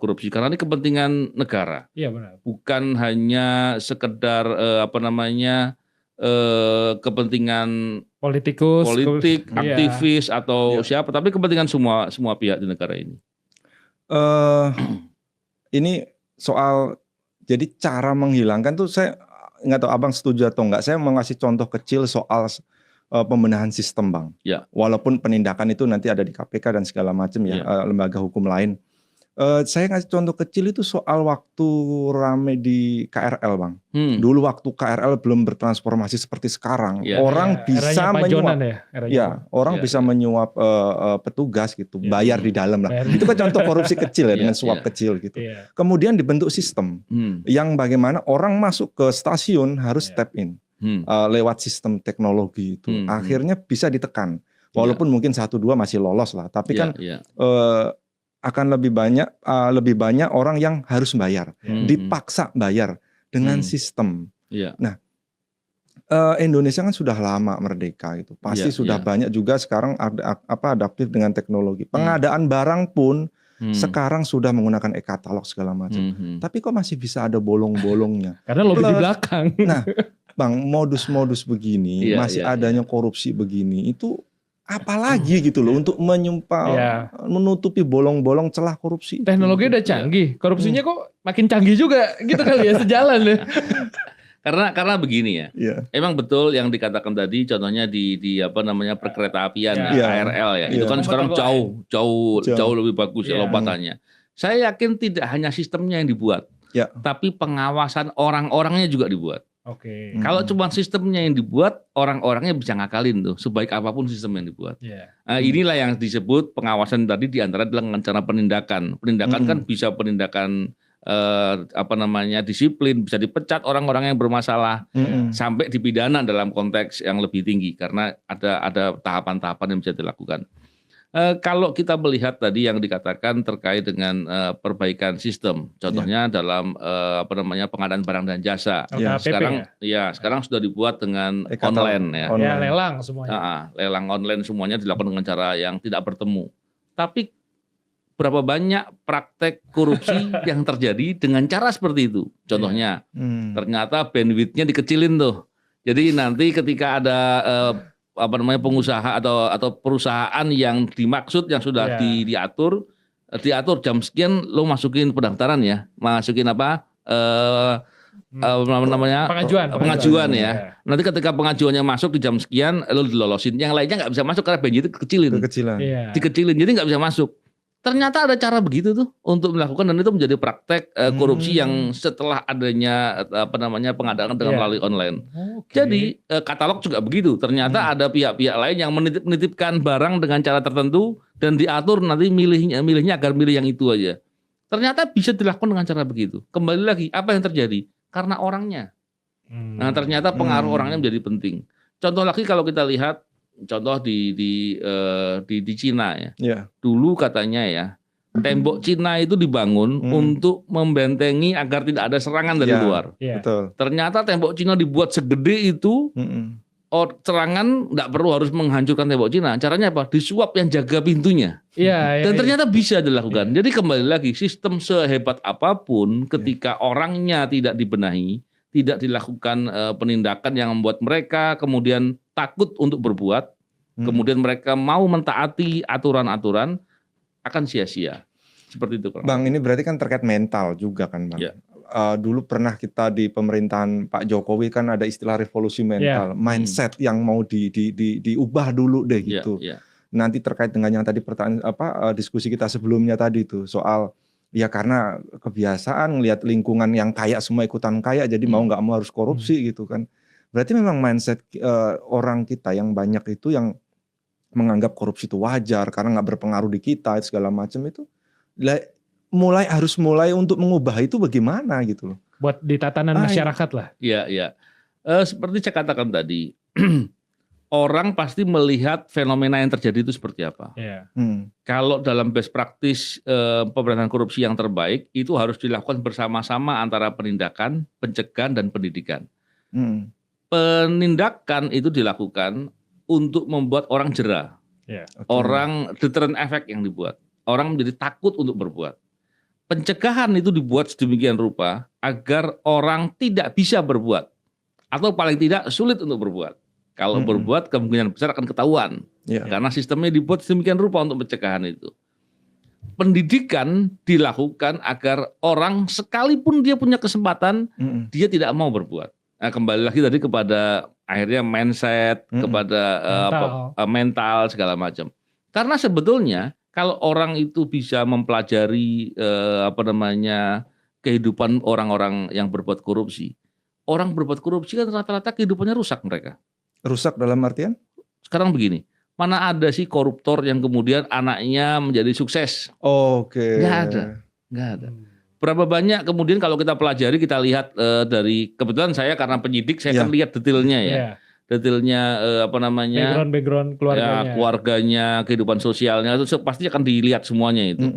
korupsi karena ini kepentingan negara. Iya benar. Bukan hanya sekedar kepentingan Politikus, politik, iya. aktivis atau siapa, tapi kepentingan semua pihak di negara ini. Ini soal jadi cara menghilangkan tuh saya nggak tahu abang setuju atau enggak. Saya mau ngasih contoh kecil soal pembenahan sistem, Bang. Ya. Walaupun penindakan itu nanti ada di KPK dan segala macam ya, lembaga hukum lain. Saya ngasih contoh kecil itu soal waktu rame di KRL, Bang. Dulu waktu KRL belum bertransformasi seperti sekarang, orang bisa menyuap, bisa menyuap petugas gitu, bayar di dalam lah. Itu kan contoh korupsi kecil ya, dengan suap kecil gitu. Kemudian dibentuk sistem yang bagaimana orang masuk ke stasiun harus step in lewat sistem teknologi itu. Akhirnya bisa ditekan, walaupun mungkin 1-2 masih lolos lah, tapi kan akan lebih banyak orang yang harus bayar, dipaksa bayar dengan sistem. Nah, Indonesia kan sudah lama merdeka itu, pasti sudah banyak juga sekarang adaptif dengan teknologi. Pengadaan barang pun sekarang sudah menggunakan e-katalog segala macam. Tapi kok masih bisa ada bolong-bolongnya? Karena lobby di belakang. Nah, Bang, modus-modus begini, masih adanya korupsi begini, itu apalagi gitu loh untuk menutupi bolong-bolong celah korupsi. Teknologi udah canggih, korupsinya kok makin canggih juga gitu kali ya, sejalan ya. Karena begini ya. Emang betul yang dikatakan tadi, contohnya di perkeretaapian KRL ya. Itu kan sekarang jauh lebih bagus ya lompatannya. Saya yakin tidak hanya sistemnya yang dibuat, tapi pengawasan orang-orangnya juga dibuat. Kalau cuma sistemnya yang dibuat, orang-orangnya bisa ngakalin tuh, sebaik apapun sistem yang dibuat. Inilah yang disebut pengawasan tadi diantara dengan cara penindakan. Penindakan kan bisa penindakan disiplin, bisa dipecat orang-orang yang bermasalah, sampai dipidana dalam konteks yang lebih tinggi karena ada tahapan-tahapan yang bisa dilakukan. Kalau kita melihat tadi yang dikatakan terkait dengan perbaikan sistem, contohnya dalam pengadaan barang dan jasa. Sekarang sudah dibuat dengan online ya. Lelang semuanya. Lelang online semuanya dilakukan dengan cara yang tidak bertemu. Tapi berapa banyak praktek korupsi yang terjadi dengan cara seperti itu? Contohnya, ternyata bandwidth-nya dikecilin tuh. Jadi nanti ketika ada pengusaha atau perusahaan yang dimaksud yang sudah diatur jam sekian lo masukin pendaftaran ya, masukin pengajuan ya. Nanti ketika pengajuannya masuk di jam sekian lo dilolosin, yang lainnya nggak bisa masuk karena bandwidth itu dikecilin, jadi nggak bisa masuk. Ternyata ada cara begitu tuh untuk melakukan, dan itu menjadi praktek korupsi yang setelah adanya pengadaan dengan melalui online. Jadi katalog juga begitu. Ternyata ada pihak-pihak lain yang menitipkan barang dengan cara tertentu dan diatur nanti milihnya agar milih yang itu aja. Ternyata bisa dilakukan dengan cara begitu. Kembali lagi, apa yang terjadi? Karena orangnya. Nah, ternyata pengaruh orangnya menjadi penting. Contoh lagi kalau kita lihat, contoh di Cina ya. Dulu katanya ya, tembok Cina itu dibangun untuk membentengi agar tidak ada serangan dari luar. Betul. Ternyata tembok Cina dibuat segede itu, serangan tidak perlu harus menghancurkan tembok Cina. Caranya apa? Disuap yang jaga pintunya. Dan ternyata bisa dilakukan. Jadi kembali lagi, sistem sehebat apapun ketika orangnya tidak dibenahi, tidak dilakukan penindakan yang membuat mereka kemudian takut untuk berbuat, kemudian mereka mau mentaati aturan-aturan, akan sia-sia. Seperti itu, Bang. Ini berarti kan terkait mental juga kan, Bang. Dulu pernah kita di pemerintahan Pak Jokowi kan ada istilah revolusi mental, mindset yang mau diubah dulu deh gitu. Nanti terkait dengan yang tadi pertanyaan diskusi kita sebelumnya tadi tuh soal ya karena kebiasaan ngelihat lingkungan yang kaya semua ikutan kaya, jadi mau nggak mau harus korupsi gitu kan. Berarti memang mindset orang kita yang banyak itu yang menganggap korupsi itu wajar karena nggak berpengaruh di kita segala macam itu, harus mulai untuk mengubah itu bagaimana gitu loh. Buat di tatanan masyarakat lah. Iya. Seperti saya katakan tadi, orang pasti melihat fenomena yang terjadi itu seperti apa. Kalau dalam best practice pemberantasan korupsi yang terbaik itu harus dilakukan bersama-sama antara penindakan, pencegahan, dan pendidikan. Penindakan itu dilakukan untuk membuat orang jera, orang deterrent effect yang dibuat, orang menjadi takut untuk berbuat. pencegahan itu dibuat sedemikian rupa agar orang tidak bisa berbuat atau paling tidak sulit untuk berbuat. Kalau berbuat kemungkinan besar akan ketahuan karena sistemnya dibuat sedemikian rupa untuk pencegahan itu. Pendidikan dilakukan agar orang sekalipun dia punya kesempatan dia tidak mau berbuat. Nah, kembali lagi tadi kepada akhirnya mindset, kepada mental segala macam. Karena sebetulnya kalau orang itu bisa mempelajari kehidupan orang-orang yang berbuat korupsi. Orang berbuat korupsi kan rata-rata kehidupannya rusak mereka. Rusak dalam artian? Sekarang begini, mana ada sih koruptor yang kemudian anaknya menjadi sukses? Oke. Nggak ada. Berapa banyak kemudian kalau kita pelajari, kita lihat dari, kebetulan saya karena penyidik, saya kan lihat detailnya ya. Detailnya background keluarganya. Keluarganya, kehidupan sosialnya itu pasti akan dilihat semuanya itu.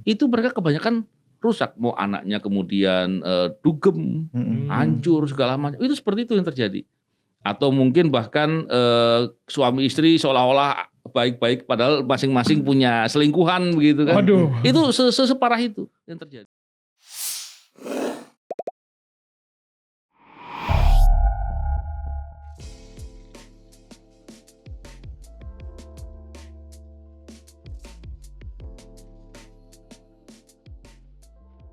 Itu mereka kebanyakan rusak, mau anaknya kemudian dugem, hancur segala macam. Itu seperti itu yang terjadi. Atau mungkin bahkan suami istri seolah-olah baik-baik padahal masing-masing punya selingkuhan begitu kan. Waduh. Itu separah itu yang terjadi.